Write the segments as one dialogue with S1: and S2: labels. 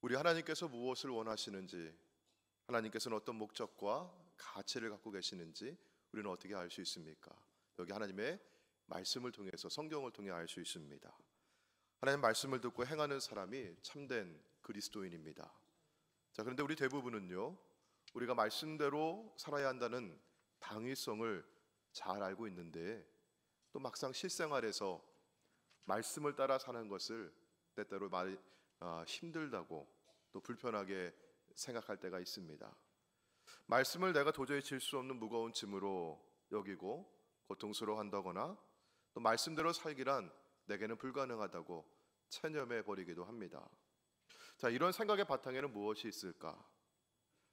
S1: 우리 하나님께서 무엇을 원하시는지, 하나님께서는 어떤 목적과 가치를 갖고 계시는지 우리는 어떻게 알 수 있습니까? 여기 하나님의 말씀을 통해서, 성경을 통해 알 수 있습니다. 하나님 말씀을 듣고 행하는 사람이 참된 그리스도인입니다. 자, 그런데 우리 대부분은요, 우리가 말씀대로 살아야 한다는 당위성을 잘 알고 있는데 또 막상 실생활에서 말씀을 따라 사는 것을 때때로 힘들다고 또 불편하게 생각할 때가 있습니다. 말씀을 내가 도저히 질 수 없는 무거운 짐으로 여기고 고통스러워한다거나 또 말씀대로 살기란 내게는 불가능하다고 체념해 버리기도 합니다. 자, 이런 생각의 바탕에는 무엇이 있을까?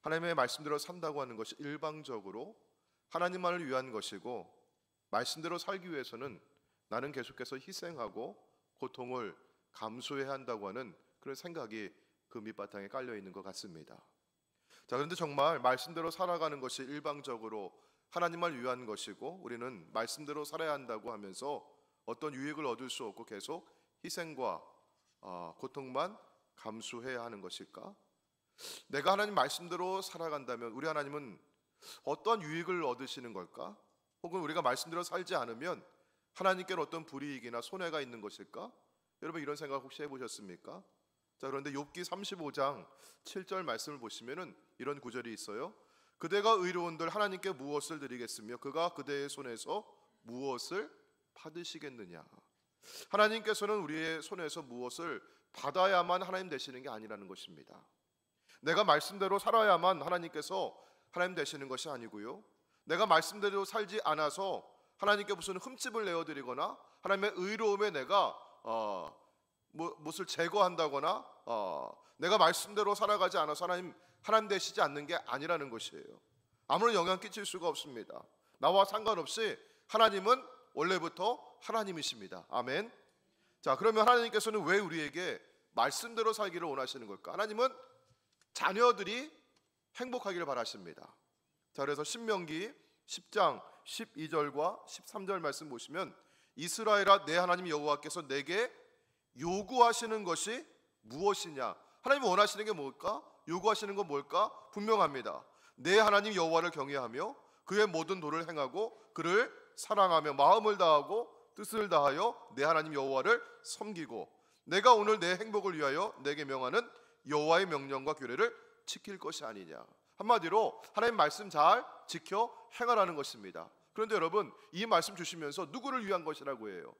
S1: 하나님의 말씀대로 산다고 하는 것이 일방적으로 하나님만을 위한 것이고, 말씀대로 살기 위해서는 나는 계속해서 희생하고 고통을 감수해야 한다고 하는 그런 생각이 그 밑바탕에 깔려 있는 것 같습니다. 자, 그런데 정말 말씀대로 살아가는 것이 일방적으로 하나님만을 위한 것이고 우리는 말씀대로 살아야 한다고 하면서 어떤 유익을 얻을 수 없고 계속 희생과 고통만 감수해야 하는 것일까? 내가 하나님 말씀대로 살아간다면 우리 하나님은 어떤 유익을 얻으시는 걸까? 혹은 우리가 말씀대로 살지 않으면 하나님께는 어떤 불이익이나 손해가 있는 것일까? 여러분, 이런 생각 혹시 해보셨습니까? 자, 그런데 욥기 35장 7절 말씀을 보시면은 이런 구절이 있어요. 그대가 의로운들 하나님께 무엇을 드리겠으며 그가 그대의 손에서 무엇을 받으시겠느냐. 하나님께서는 우리의 손에서 무엇을 받아야만 하나님 되시는 게 아니라는 것입니다. 내가 말씀대로 살아야만 하나님께서 하나님 되시는 것이 아니고요, 내가 말씀대로 살지 않아서 하나님께 무슨 흠집을 내어드리거나 하나님의 의로움에 내가 무엇을 제거한다거나 내가 말씀대로 살아가지 않아서 하나님 되시지 않는 게 아니라는 것이에요. 아무런 영향 끼칠 수가 없습니다. 나와 상관없이 하나님은 원래부터 하나님이십니다. 아멘. 자, 그러면 하나님께서는 왜 우리에게 말씀대로 살기를 원하시는 걸까? 하나님은 자녀들이 행복하기를 바라십니다. 자, 그래서 신명기 10장 12절과 13절 말씀 보시면 이스라엘아, 내 하나님 여호와께서 내게 요구하시는 것이 무엇이냐? 하나님이 원하시는 게 뭘까? 요구하시는 건 뭘까? 분명합니다. 내 하나님 여호와를 경외하며 그의 모든 도를 행하고 그를 사랑하며 마음을 다하고 뜻을 다하여 내 하나님 여호와를 섬기고 내가 오늘 내 행복을 위하여 내게 명하는 여호와의 명령과 규례를 지킬 것이 아니냐. 한마디로 하나님 말씀 잘 지켜 행하라는 것입니다. 그런데 여러분, 이 말씀 주시면서 누구를 위한 것이라고 해요?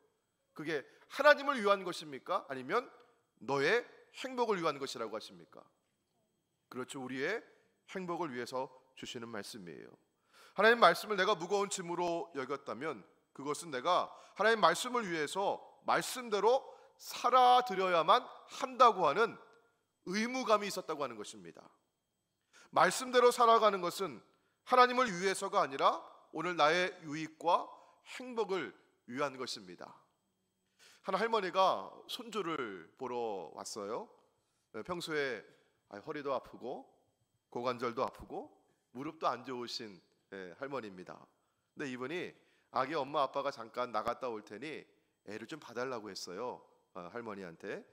S1: 그게 하나님을 위한 것입니까? 아니면 너의 행복을 위한 것이라고 하십니까? 그렇죠. 우리의 행복을 위해서 주시는 말씀이에요. 하나님 말씀을 내가 무거운 짐으로 여겼다면 그것은 내가 하나님 말씀을 위해서 말씀대로 살아드려야만 한다고 하는 의무감이 있었다고 하는 것입니다. 말씀대로 살아가는 것은 하나님을 위해서가 아니라 오늘 나의 유익과 행복을 위한 것입니다. 한 할머니가 손주를 보러 왔어요. 평소에 허리도 아프고 고관절도 아프고 무릎도 안 좋으신 할머니입니다. 근데 이분이 아기 엄마 아빠가 잠깐 나갔다 올 테니 애를 좀 봐달라고 했어요, 할머니한테.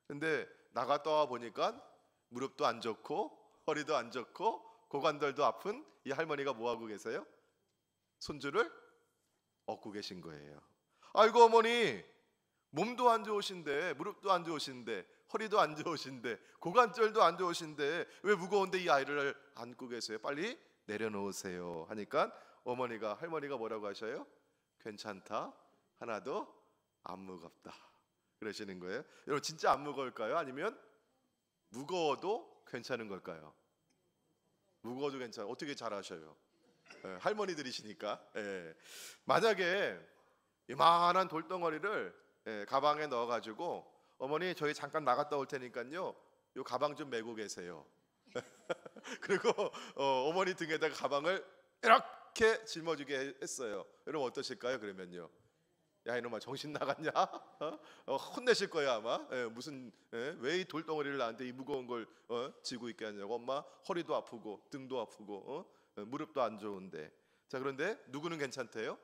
S1: 근데 나갔다 와 보니까 무릎도 안 좋고 허리도 안 좋고 고관절도 아픈 이 할머니가 뭐 하고 계세요? 손주를 업고 계신 거예요. 아이고 어머니, 몸도 안 좋으신데 무릎도 안 좋으신데 허리도 안 좋으신데 고관절도 안 좋으신데 왜 무거운데 이 아이를 안고 계세요? 빨리 내려놓으세요 하니까 할머니가 뭐라고 하셔요? 괜찮다, 하나도 안 무겁다 그러시는 거예요. 여러분, 진짜 안 무거울까요? 아니면 무거워도 괜찮은 걸까요? 무거워도 괜찮아요. 어떻게 잘 아셔요? 할머니들이시니까. 만약에 이만한 돌덩어리를 가방에 넣어가지고 어머니 저희 잠깐 나갔다 올 테니까요 요 가방 좀 메고 계세요. 그리고 어머니 등에다가 가방을 이렇게 짊어지게 했어요. 여러분 어떠실까요? 그러면요, 야 이놈아 정신 나갔냐? 혼내실 거예요 아마. 왜 이 돌덩어리를 나한테 이 무거운 걸 지고 있게 하냐고. 엄마 허리도 아프고 등도 아프고 무릎도 안 좋은데. 자, 그런데 누구는 괜찮대요?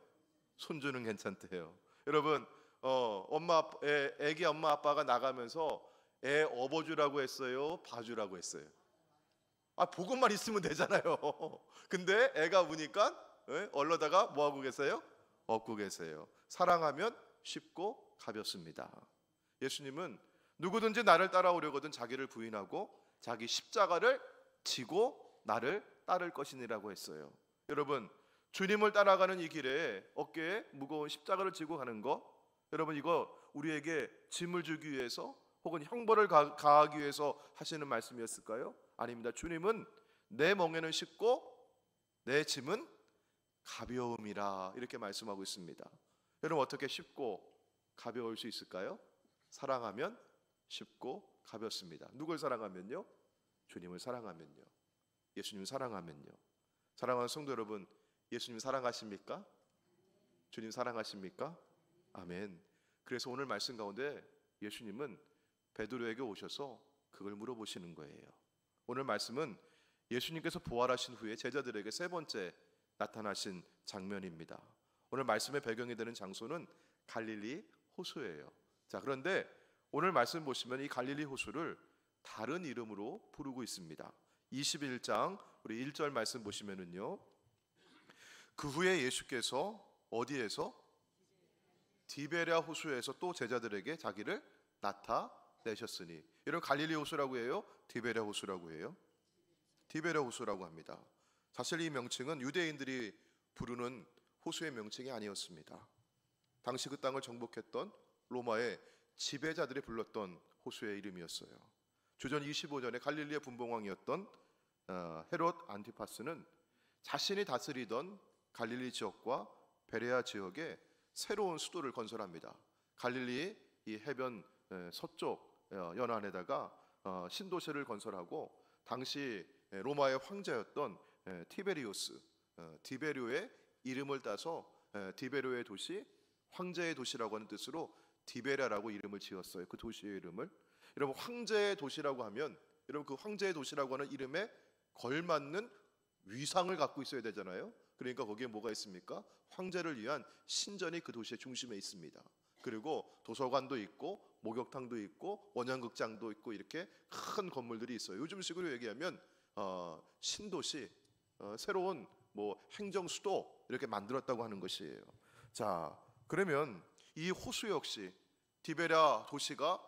S1: 손주는 괜찮대요. 여러분, 애기 엄마 아빠가 나가면서 애 업어주라고 했어요? 봐주라고 했어요? 복음만 있으면 되잖아요. 근데 애가 우니까 얼러다가 뭐하고 계세요? 업고 계세요. 사랑하면 쉽고 가볍습니다. 예수님은 누구든지 나를 따라오려거든 자기를 부인하고 자기 십자가를 지고 나를 따를 것이니라고 했어요. 여러분, 주님을 따라가는 이 길에 어깨에 무거운 십자가를 지고 가는 거, 여러분 이거 우리에게 짐을 주기 위해서 혹은 형벌을 가하기 위해서 하시는 말씀이었을까요? 아닙니다. 주님은 내 멍에는 쉽고 내 짐은 가벼움이라 이렇게 말씀하고 있습니다. 여러분, 어떻게 쉽고 가벼울 수 있을까요? 사랑하면 쉽고 가볍습니다. 누굴 사랑하면요? 주님을 사랑하면요. 예수님 사랑하면요. 사랑하는 성도 여러분, 예수님 사랑하십니까? 주님 사랑하십니까? 아멘. 그래서 오늘 말씀 가운데 예수님은 베드로에게 오셔서 그걸 물어보시는 거예요. 오늘 말씀은 예수님께서 부활하신 후에 제자들에게 세 번째 나타나신 장면입니다. 오늘 말씀의 배경이 되는 장소는 갈릴리 호수예요. 자, 그런데 오늘 말씀 보시면 이 갈릴리 호수를 다른 이름으로 부르고 있습니다. 21장 우리 1절 말씀 보시면은요, 그 후에 예수께서 어디에서? 디베랴 호수에서 또 제자들에게 자기를 나타내셨으니. 이런 갈릴리 호수라고 해요? 디베랴 호수라고 해요? 디베랴 호수라고 합니다. 사실 이 명칭은 유대인들이 부르는 호수의 명칭이 아니었습니다. 당시 그 땅을 정복했던 로마의 지배자들이 불렀던 호수의 이름이었어요. 주전 25년에 갈릴리의 분봉왕이었던 헤롯 안티파스는 자신이 다스리던 갈릴리 지역과 베레아 지역에 새로운 수도를 건설합니다. 갈릴리 이 해변 서쪽 연안에다가 신도시를 건설하고 당시 로마의 황제였던 티베리우스 디베료의 이름을 따서 디베료의 도시, 황제의 도시라고 하는 뜻으로 디베랴라고 이름을 지었어요. 그 도시의 이름을. 여러분, 황제의 도시라고 하면 여러분 그 황제의 도시라고 하는 이름에 걸맞는 위상을 갖고 있어야 되잖아요. 그러니까 거기에 뭐가 있습니까? 황제를 위한 신전이 그 도시의 중심에 있습니다. 그리고 도서관도 있고 목욕탕도 있고 원양극장도 있고 이렇게 큰 건물들이 있어요. 요즘 식으로 얘기하면 신도시, 새로운 행정 수도 이렇게 만들었다고 하는 것이에요. 자, 그러면 이 호수 역시 디베랴 도시가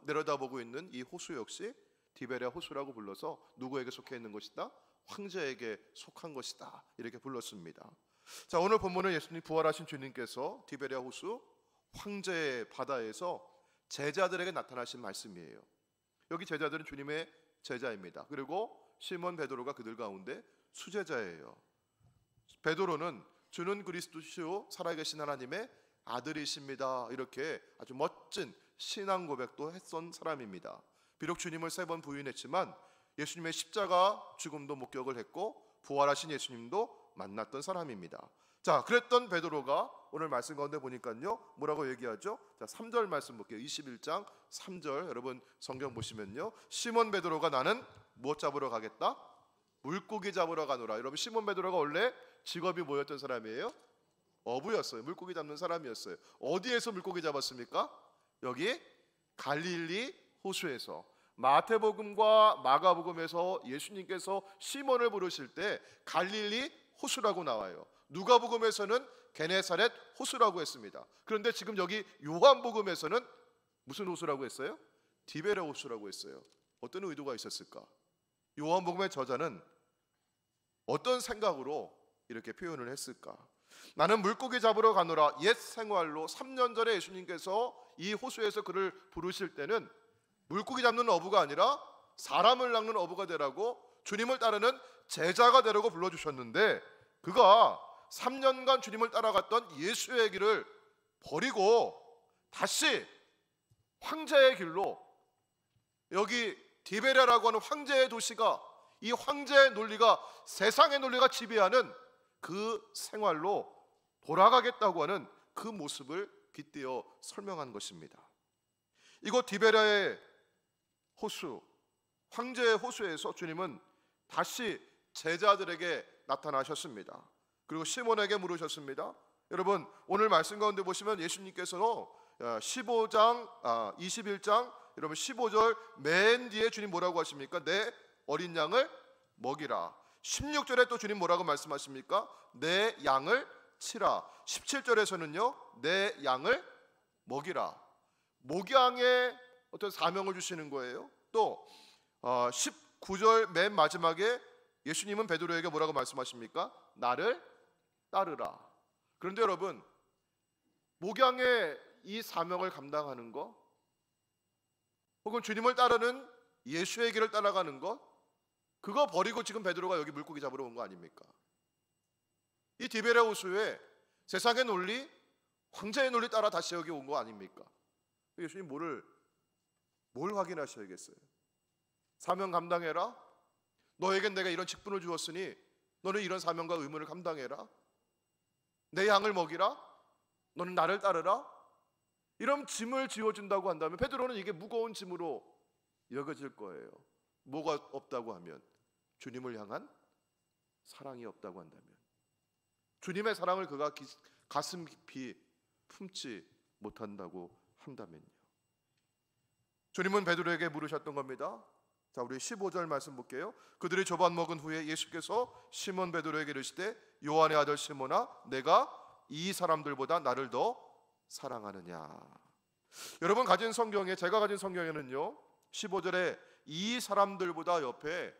S1: 내려다보고 있는 이 호수 역시 디베랴 호수라고 불러서 누구에게 속해 있는 것이다? 황제에게 속한 것이다. 이렇게 불렀습니다. 자, 오늘 본문은 예수님 부활하신 주님께서 디베랴 호수 황제의 바다에서 제자들에게 나타나신 말씀이에요. 여기 제자들은 주님의 제자입니다. 그리고 시몬 베드로가 그들 가운데 수제자예요. 베드로는 주는 그리스도시요 살아계신 하나님의 아들이십니다. 이렇게 아주 멋진 신앙 고백도 했던 사람입니다. 비록 주님을 3번 부인했지만 예수님의 십자가 죽음도 목격을 했고 부활하신 예수님도 만났던 사람입니다. 자, 그랬던 베드로가 오늘 말씀 가운데 보니까요, 뭐라고 얘기하죠? 자, 3절 말씀 볼게요. 21장 3절 여러분 성경 보시면요, 시몬 베드로가 나는 무엇 잡으러 가겠다? 물고기 잡으러 가노라. 여러분, 시몬 베드로가 원래 직업이 뭐였던 사람이에요? 어부였어요. 물고기 잡는 사람이었어요. 어디에서 물고기 잡았습니까? 여기 갈릴리 호수에서. 마태복음과 마가복음에서 예수님께서 시몬을 부르실 때 갈릴리 호수라고 나와요. 누가복음에서는 게네사렛 호수라고 했습니다. 그런데 지금 여기 요한복음에서는 무슨 호수라고 했어요? 디베랴 호수라고 했어요. 어떤 의도가 있었을까? 요한복음의 저자는 어떤 생각으로 이렇게 표현을 했을까? 나는 물고기 잡으러 가노라. 옛 생활로 3년 전에 예수님께서 이 호수에서 그를 부르실 때는 물고기 잡는 어부가 아니라 사람을 낚는 어부가 되라고, 주님을 따르는 제자가 되라고 불러주셨는데, 그가 3년간 주님을 따라갔던 예수의 길을 버리고 다시 황제의 길로, 여기 디베랴라고 하는 황제의 도시가, 이 황제의 논리가, 세상의 논리가 지배하는 그 생활로 돌아가겠다고 하는 그 모습을 빗대어 설명한 것입니다. 이곳 디베랴의 호수, 황제의 호수에서 주님은 다시 제자들에게 나타나셨습니다. 그리고 시몬에게 물으셨습니다. 여러분, 오늘 말씀 가운데 보시면 예수님께서는 21장 여러분 15절 맨 뒤에 주님 뭐라고 하십니까? 내 어린 양을 먹이라. 16절에 또 주님 뭐라고 말씀하십니까? 내 양을 치라. 17절에서는요 내 양을 먹이라. 목양의 어떤 사명을 주시는 거예요. 또 19절 맨 마지막에 예수님은 베드로에게 뭐라고 말씀하십니까? 나를 따르라. 그런데 여러분, 목양의 이 사명을 감당하는 것, 혹은 주님을 따르는 예수의 길을 따라가는 것, 그거 버리고 지금 베드로가 여기 물고기 잡으러 온 거 아닙니까? 이 디베랴 호수에 세상의 논리, 황제의 논리 따라 다시 여기 온 거 아닙니까? 예수님 뭘 확인하셔야겠어요? 사명 감당해라. 너에겐 내가 이런 직분을 주었으니 너는 이런 사명과 의무를 감당해라. 내 양을 먹이라. 너는 나를 따르라. 이런 짐을 지어준다고 한다면 베드로는 이게 무거운 짐으로 여겨질 거예요. 뭐가 없다고 하면 주님을 향한 사랑이 없다고 한다면, 주님의 사랑을 그가 가슴 깊이 품지 못한다고 한다면요. 주님은 베드로에게 물으셨던 겁니다. 자, 우리 15절 말씀 볼게요. 그들이 조반 먹은 후에 예수께서 시몬 베드로에게 이르시되 요한의 아들 시몬아, 내가 이 사람들보다 나를 더 사랑하느냐. 여러분 가진 성경에, 제가 가진 성경에는요 15절에 이 사람들보다 옆에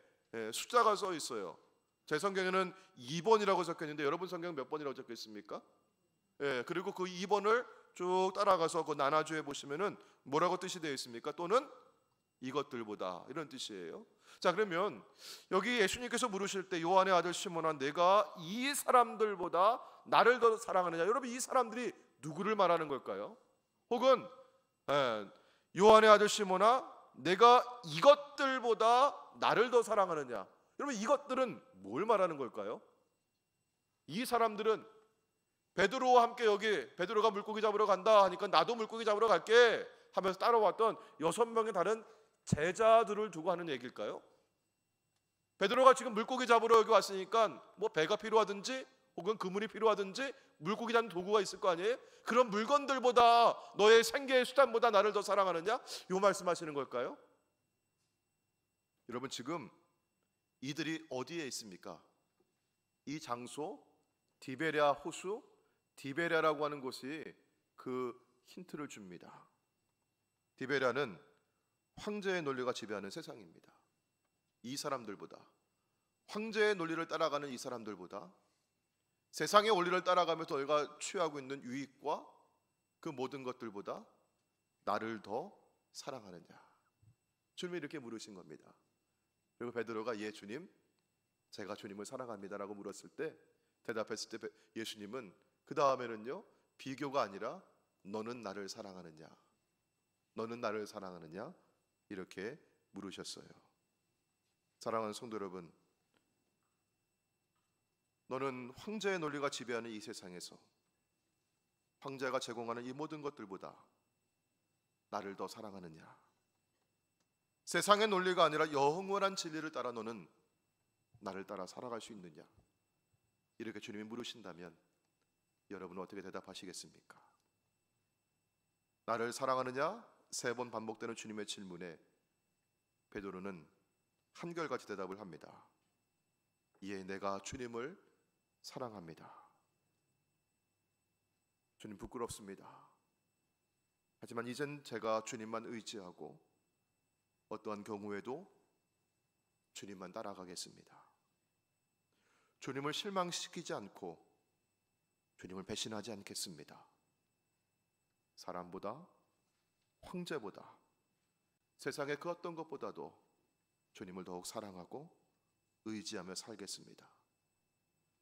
S1: 숫자가 써 있어요. 제 성경에는 2번이라고 적혀 있는데 여러분 성경 몇 번이라고 적혀 있습니까? 그리고 그 2번을 쭉 따라가서 그 나눠주에 보시면은 뭐라고 뜻이 되어 있습니까? 또는 이것들보다, 이런 뜻이에요. 자, 그러면 여기 예수님께서 물으실 때 요한의 아들 시몬아, 내가 이 사람들보다 나를 더 사랑하느냐. 여러분 이 사람들이 누구를 말하는 걸까요? 혹은 요한의 아들 시몬아, 내가 이것들보다 나를 더 사랑하느냐. 여러분 이것들은 뭘 말하는 걸까요? 이 사람들은 베드로와 함께 여기 베드로가 물고기 잡으러 간다 하니까 나도 물고기 잡으러 갈게 하면서 따라왔던 6명의 다른 제자들을 두고 하는 얘기일까요? 베드로가 지금 물고기 잡으러 여기 왔으니까 뭐 배가 필요하든지 혹은 그물이 필요하든지 물고기 잡는 도구가 있을 거 아니에요? 그런 물건들보다, 너의 생계의 수단보다 나를 더 사랑하느냐? 요 말씀하시는 걸까요? 여러분 지금 이들이 어디에 있습니까? 이 장소, 디베랴 호수, 디베랴라고 하는 곳이 그 힌트를 줍니다. 디베랴는 황제의 논리가 지배하는 세상입니다. 이 사람들보다, 황제의 논리를 따라가는 이 사람들보다, 세상의 원리를 따라가면서 너희가 취하고 있는 유익과 그 모든 것들보다 나를 더 사랑하느냐. 주님이 이렇게 물으신 겁니다. 그리고 베드로가 예 주님, 제가 주님을 사랑합니다라고 물었을 때, 대답했을 때 예수님은 그 다음에는요 비교가 아니라 너는 나를 사랑하느냐, 너는 나를 사랑하느냐 이렇게 물으셨어요. 사랑하는 성도 여러분, 너는 황제의 논리가 지배하는 이 세상에서 황제가 제공하는 이 모든 것들보다 나를 더 사랑하느냐? 세상의 논리가 아니라 영원한 진리를 따라 너는 나를 따라 살아갈 수 있느냐? 이렇게 주님이 물으신다면 여러분은 어떻게 대답하시겠습니까? 나를 사랑하느냐? 3번 반복되는 주님의 질문에 베드로는 한결같이 대답을 합니다. 예, 내가 주님을 사랑합니다. 주님 부끄럽습니다. 하지만 이젠 제가 주님만 의지하고 어떠한 경우에도 주님만 따라가겠습니다. 주님을 실망시키지 않고 주님을 배신하지 않겠습니다. 사람보다, 황제보다, 세상의 그 어떤 것보다도 주님을 더욱 사랑하고 의지하며 살겠습니다.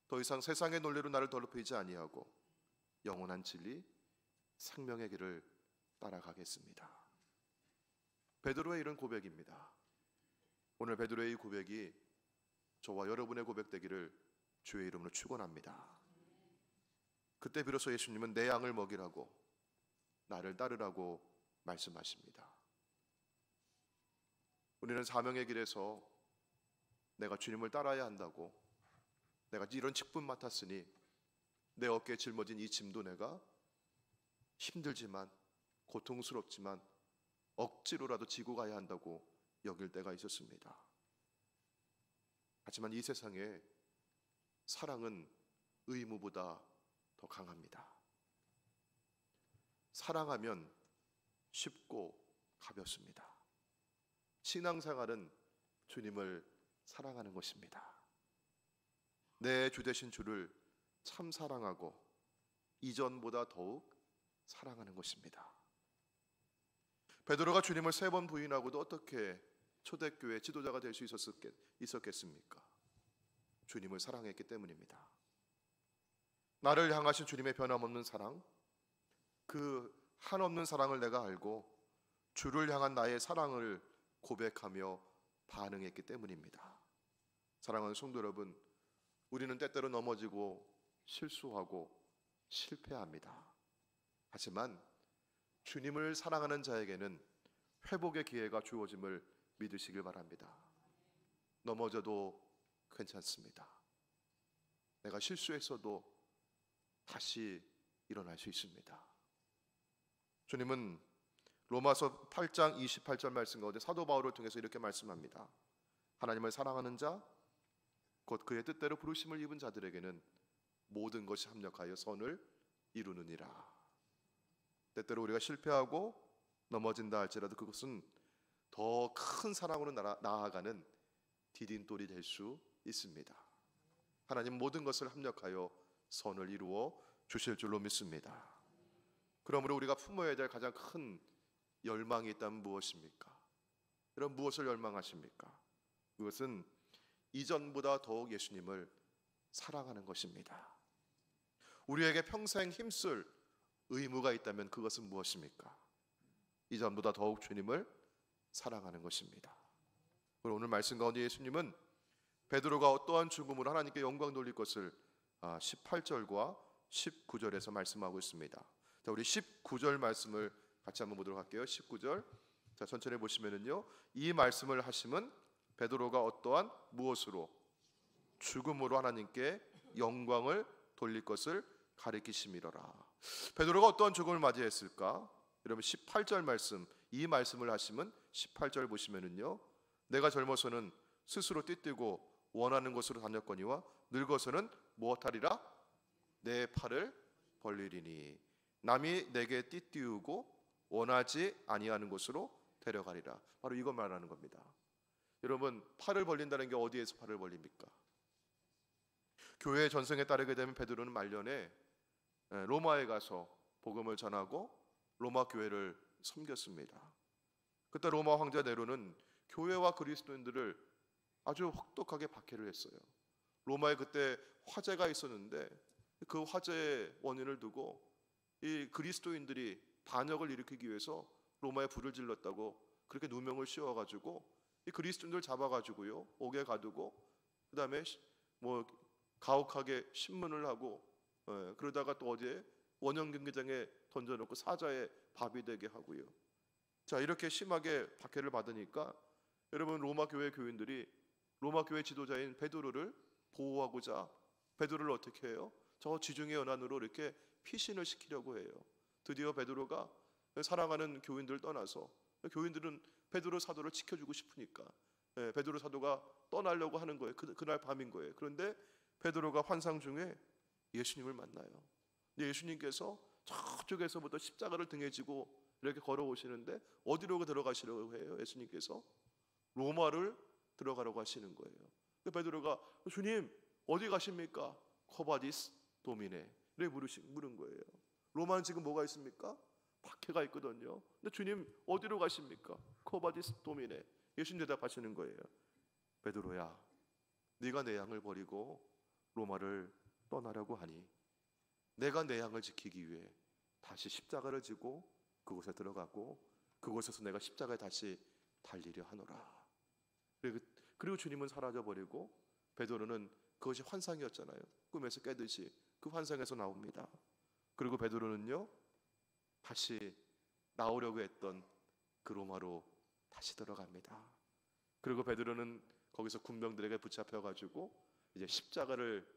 S1: 더 이상 세상의 논리로 나를 더럽히지 아니하고 영원한 진리, 생명의 길을 따라가겠습니다. 베드로의 이런 고백입니다. 오늘 베드로의 이 고백이 저와 여러분의 고백되기를 주의 이름으로 축원합니다. 그때 비로소 예수님은 내 양을 먹이라고, 나를 따르라고 말씀하십니다. 우리는 사명의 길에서 내가 주님을 따라야 한다고, 내가 이런 직분 맡았으니 내 어깨에 짊어진 이 짐도 내가 힘들지만, 고통스럽지만 억지로라도 지고 가야 한다고 여길 때가 있었습니다. 하지만 이 세상에 사랑은 의무보다 더 강합니다. 사랑하면 쉽고 가볍습니다. 신앙생활은 주님을 사랑하는 것입니다. 내 주 되신 주를 참 사랑하고 이전보다 더욱 사랑하는 것입니다. 베드로가 주님을 3번 부인하고도 어떻게 초대교회 지도자가 될 수 있었겠습니까? 주님을 사랑했기 때문입니다. 나를 향하신 주님의 변함없는 사랑, 그 한없는 사랑을 내가 알고 주를 향한 나의 사랑을 고백하며 반응했기 때문입니다. 사랑하는 성도 여러분, 우리는 때때로 넘어지고 실수하고 실패합니다. 하지만 주님을 사랑하는 자에게는 회복의 기회가 주어짐을 믿으시길 바랍니다. 넘어져도 괜찮습니다. 내가 실수했어도 다시 일어날 수 있습니다. 주님은 로마서 8장 28절 말씀 가운데 사도 바울을 통해서 이렇게 말씀합니다. 하나님을 사랑하는 자, 곧 그의 뜻대로 부르심을 입은 자들에게는 모든 것이 합력하여 선을 이루느니라. 때때로 우리가 실패하고 넘어진다 할지라도 그것은 더 큰 사랑으로 나아가는 디딤돌이 될 수 있습니다. 하나님 모든 것을 합력하여 선을 이루어 주실 줄로 믿습니다. 그러므로 우리가 품어야 될 가장 큰 열망이 있다면 무엇입니까? 여러분, 무엇을 열망하십니까? 그것은 이전보다 더욱 예수님을 사랑하는 것입니다. 우리에게 평생 힘쓸 의무가 있다면 그것은 무엇입니까? 이전보다 더욱 주님을 사랑하는 것입니다. 오늘 말씀 가운데 예수님은 베드로가 어떠한 죽음으로 하나님께 영광 돌릴 것을 18절과 19절에서 말씀하고 있습니다. 자, 우리 19절 말씀을 같이 한번 보도록 할게요. 19절. 자, 천천히 보시면은요. 이 말씀을 하심은 베드로가 어떠한 무엇으로? 죽음으로 하나님께 영광을 돌릴 것을 가리키심이로라. 베드로가 어떠한 죽음을 맞이했을까? 여러분 18절 말씀, 이 말씀을 하시면 18절 보시면은요. 내가 젊어서는 스스로 띠뛰고 원하는 곳으로 다녔거니와 늙어서는 무엇하리라? 내 팔을 벌리리니 남이 내게 띠띠우고 원하지 아니하는 곳으로 데려가리라. 바로 이거 말하는 겁니다. 여러분, 팔을 벌린다는 게 어디에서 팔을 벌립니까? 교회의 전승에 따르게 되면 베드로는 말년에 로마에 가서 복음을 전하고 로마 교회를 섬겼습니다. 그때 로마 황제 네로는 교회와 그리스도인들을 아주 혹독하게 박해를 했어요. 로마에 그때 화재가 있었는데 그 화재의 원인을 두고 이 그리스도인들이 반역을 일으키기 위해서 로마에 불을 질렀다고 그렇게 누명을 씌워가지고 이 그리스도인들 잡아가지고요 옥에 가두고 그 다음에 뭐 가혹하게 신문을 하고 그러다가 또 어디에 원형경기장에 던져놓고 사자의 밥이 되게 하고요. 자, 이렇게 심하게 박해를 받으니까 여러분 로마 교회 교인들이 로마 교회 지도자인 베드로를 보호하고자 베드로를 어떻게 해요? 저 지중해 연안으로 이렇게 피신을 시키려고 해요. 드디어 베드로가 사랑하는 교인들을 떠나서 교인들은 베드로 사도를 지켜주고 싶으니까 베드로 사도가 떠나려고 하는 거예요. 그날 밤인 거예요. 그런데 베드로가 환상 중에 예수님을 만나요. 예수님께서 저쪽에서부터 십자가를 등에 지고 이렇게 걸어오시는데 어디로 들어가시려고 해요? 예수님께서 로마를 들어가려고 하시는 거예요. 베드로가 주님 어디 가십니까? 코바디스 도미네 이렇게 물은 거예요. 로마는 지금 뭐가 있습니까? 박해가 있거든요. 근데 주님 어디로 가십니까? 코바디스 도미네. 예수님 대답하시는 거예요. 베드로야, 네가 내 양을 버리고 로마를 떠나려고 하니 내가 내 양을 지키기 위해 다시 십자가를 지고 그곳에 들어가고 그곳에서 내가 십자가에 다시 달리려 하노라. 그리고 주님은 사라져버리고 베드로는 그것이 환상이었잖아요. 꿈에서 깨듯이 그 환상에서 나옵니다. 그리고 베드로는요 다시 나오려고 했던 그 로마로 다시 들어갑니다. 그리고 베드로는 거기서 군병들에게 붙잡혀가지고 이제 십자가를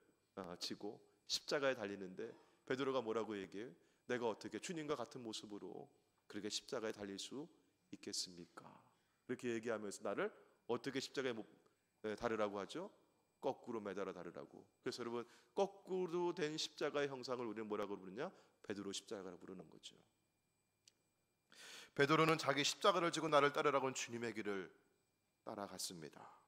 S1: 지고 십자가에 달리는데 베드로가 뭐라고 얘기해요? 내가 어떻게 주님과 같은 모습으로 그렇게 십자가에 달릴 수 있겠습니까? 이렇게 얘기하면서 나를 어떻게 십자가에 달으라고 하죠? 거꾸로 매달아 달으라고. 그래서 여러분, 거꾸로 된 십자가의 형상을 우리는 뭐라고 부르냐? 베드로 십자가라고 부르는 거죠. 베드로는 자기 십자가를 지고 나를 따르라고 주님의 길을 따라갔습니다.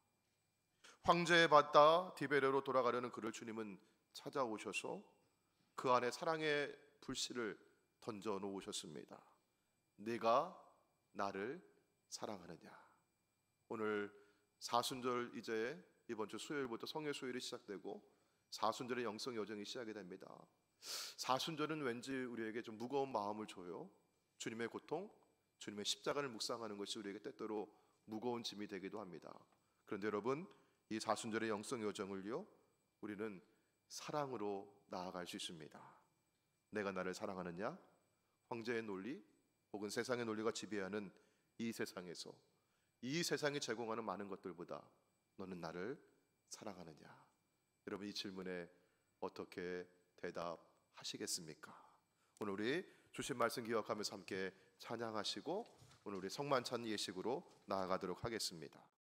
S1: 황제에 받다 디베레로 돌아가려는 그를 주님은 찾아오셔서 그 안에 사랑의 불씨를 던져 놓으셨습니다. 네가 나를 사랑하느냐. 오늘 사순절, 이제 이번 주 수요일부터 성회 수요일이 시작되고 사순절의 영성 여정이 시작이 됩니다. 사순절은 왠지 우리에게 좀 무거운 마음을 줘요. 주님의 고통, 주님의 십자가를 묵상하는 것이 우리에게 때때로 무거운 짐이 되기도 합니다. 그런데 여러분, 이 사순절의 영성 여정을요, 우리는 사랑으로 나아갈 수 있습니다. 내가 나를 사랑하느냐? 황제의 논리 혹은 세상의 논리가 지배하는 이 세상에서, 이 세상이 제공하는 많은 것들보다 너는 나를 사랑하느냐? 여러분, 이 질문에 어떻게 대답하시겠습니까? 오늘 우리 주신 말씀 기억하면서 함께 찬양하시고 오늘 우리 성만찬 예식으로 나아가도록 하겠습니다.